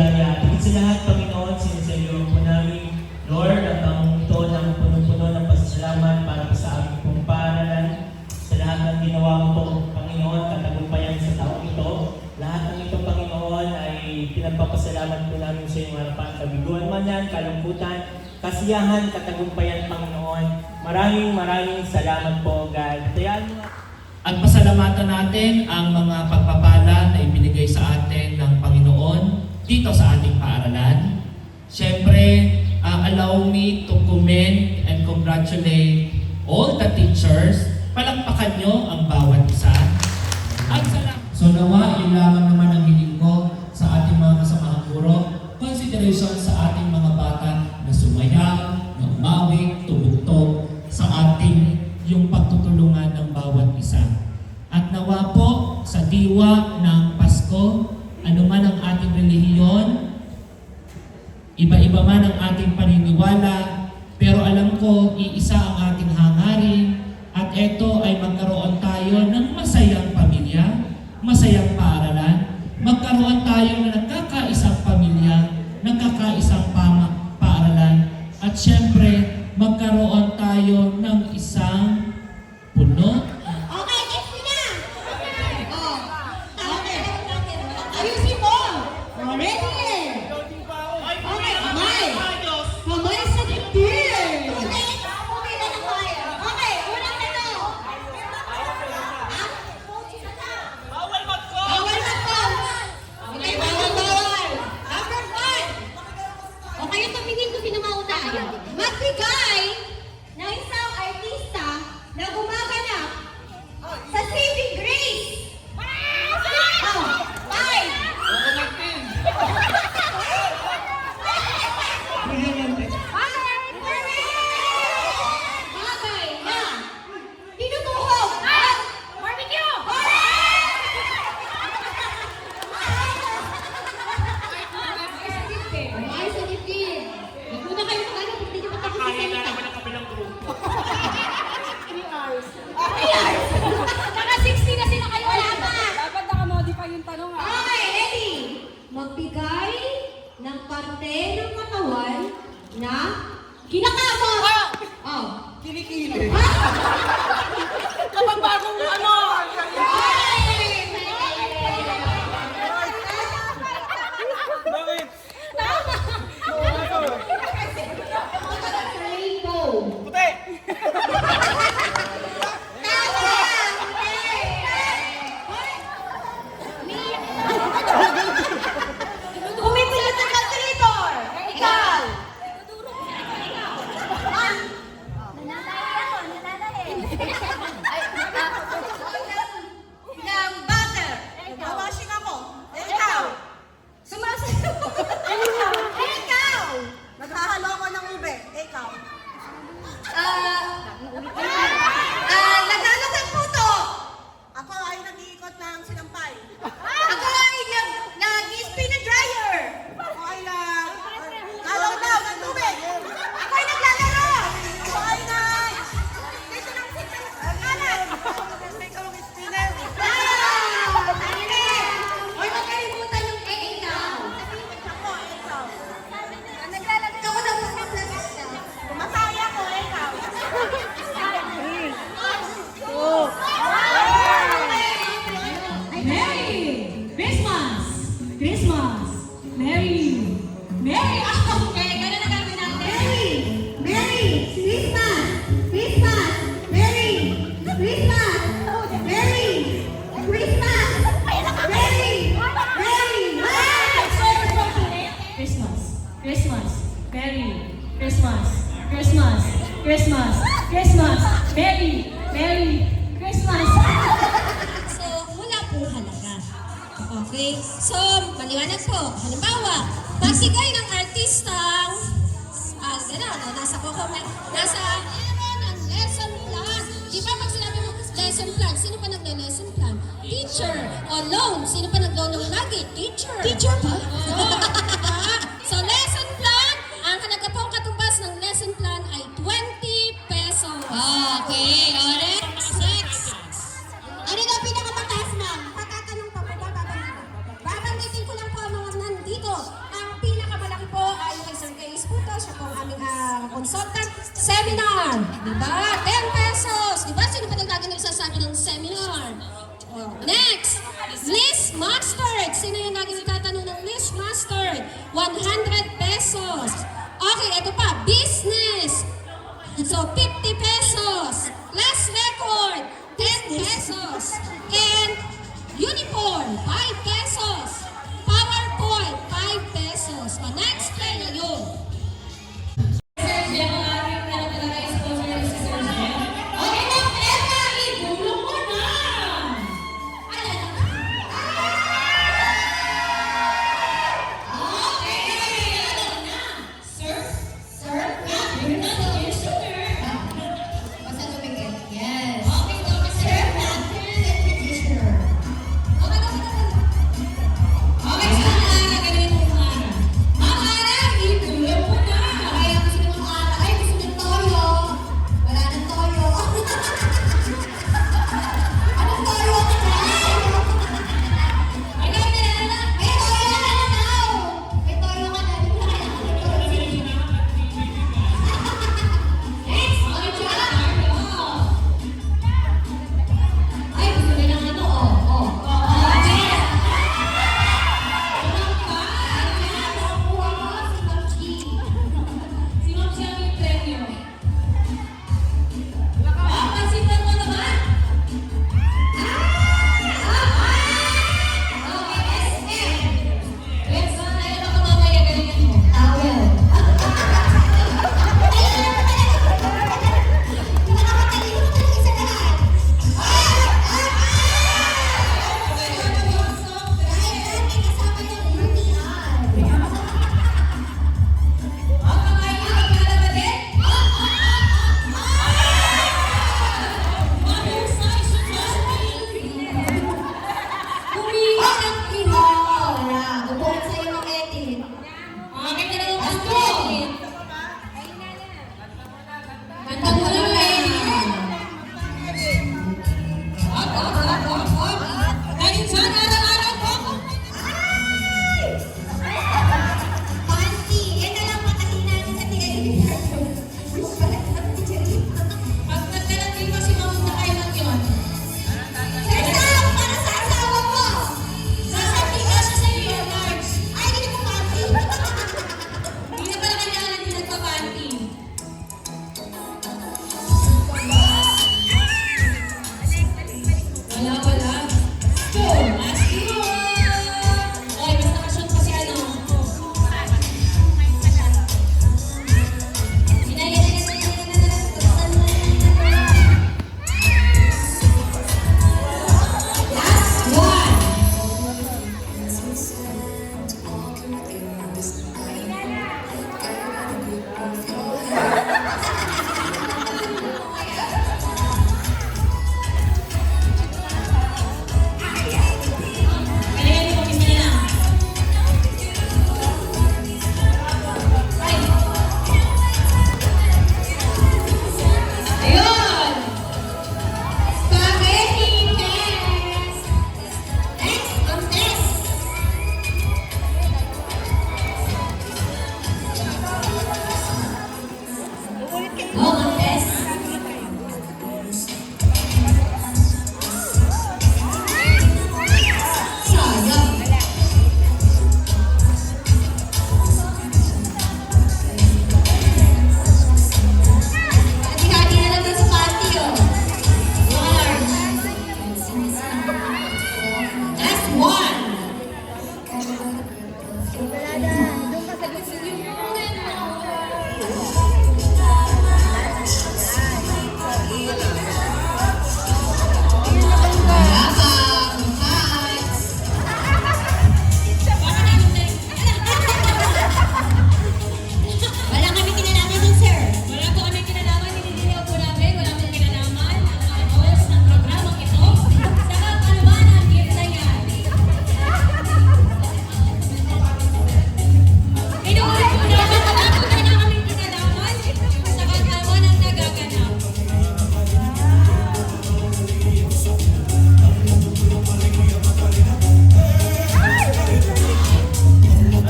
biyaya. Higit sa lahat, Panginoon, siniseryo po namin, Lord, at ang ito ng punong-puno ng pasasalamat para po sa aming pong paaralan. Sa lahat ng ginawa mo po, Panginoon, katagumpayan sa taong ito. Lahat ng ito, Panginoon, ay pinagpapasalamat po namin sa iyong harapan. Kabiguan man yan, kalungkutan, kasiyahan, katagumpayan, Panginoon. Maraming salamat po, God. At pasalamatan natin ang mga pagpapala na ibinigay sa atin ng Panginoon dito sa ating paaralan. Siyempre, allow me to commend and congratulate all the teachers. Palakpakan nyo ang bawat isa. So nawa, yun lamang naman ang hiling ko sa ating mga kasamahang guro. Consideration sa ating mga bata na sumayaw, na umawit, tumugtog sa ating yung pagtutulungan ng bawat isa. At nawa po sa diwa ng Pasko, anuman ang ating relihiyon, iba-iba man ang ating paniniwala, pero alam ko, iisa ang ating hangarin, at ito ay magkaroon tayo ng masayang pamilya, masayang paaralan, magkaroon tayo na nagkakaisang pamilya, nagkakaisang paaralan, at syempre, magkaroon tayo ng isang puno. Okay, next na! Oh, okay. Ayusin mo! Ready? Okay, kamay! Kamay sa dibdib! Okay na tayo. Okay, unang tanong. Bawal mag-call! Okay, bawal! Number 1! Okay, yung tumingin ko pinamauna. Magbigay ng isang artista na gumaganap sa Saving Grace. Oh, 5. Bagay na tinutuhog ang barbecue. Ay, sa dibdib. Huwag muna kayo mag-ano kung hindi nyo matapos sa salita. naman ang kabilang grupo. 3 hours. Naka 60 na sila kayo. Wala pa. Dapat naka-modify yung tanong ah. Okay, ready? Magbigay ng parte ng katawan na kinakamot. Oh. Kilikili. Ah! Kapag bagong ano. Bakit? Rainbow. Puti! Kumipilot ng calculator. Ikaw. Ng butter. Nagwawashing ako. Ikaw. Sumasayaw. Ikaw. Naghahalo ko ng ube. Ikaw. Nagano ng puto. Ako ay nag-iikot ng sinampay. Ako ay nag-spin na dryer. Ako ay nalaw-law ng tubig. Ako ay naglalaro. Ako ay dito ng kalat. Ikaw ang spinner. Hoy, wag kalimutan yung ikaw. Ako, ikaw. Ako daw sa plastic. Masaya ko, ikaw. Merry Christmas! Christmas! Merry! Merry! Okay, ganun na gagawin natin. Merry Christmas! Christmas! Merry Christmas! Merry Christmas! Merry! Christmas! Christmas! Merry! Christmas! Christmas! Christmas! Christmas! Merry! Merry! Christmas! So, wala pong halaga. Okay? So, maliwanag po. Halimbawa, pasigay ng artistang gano'n, nasa meron ng lesson plan. Di ba pag sinabi mo lesson plan, sino pa nagla-lesson plan? Teacher. O loan, sino pa naglo-loan lagi? Teacher. Teacher pa? So, lesson plan, ang halaga pong katumbas ng lesson plan ay 20 pesos. Okay, alright. Next. Ano daw pinakamataas, ma'am? Patatanong pa po ba? Babanggitin ko lang po ang mga nandito. aming consultant seminar. Diba? 10 pesos. Diba? Sino pa lagi nagsasabi ng seminar? Oh, next, list mustard. Sino yung lagi nagtatanong ng list mustard? 100 pesos. Okay, ito pa, business. So, 50 pesos. Last record, 10 pesos. And uniform, 5 pesos. PowerPoint, 5 pesos. O, next play na yun.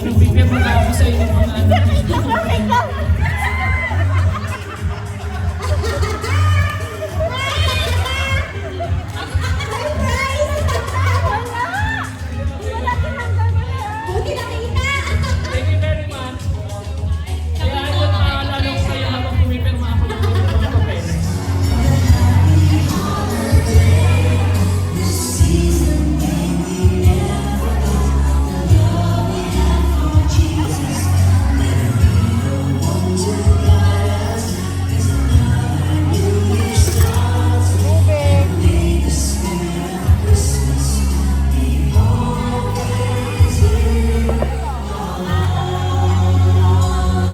Anong bibigyan mo na ako sa inyo mga anak?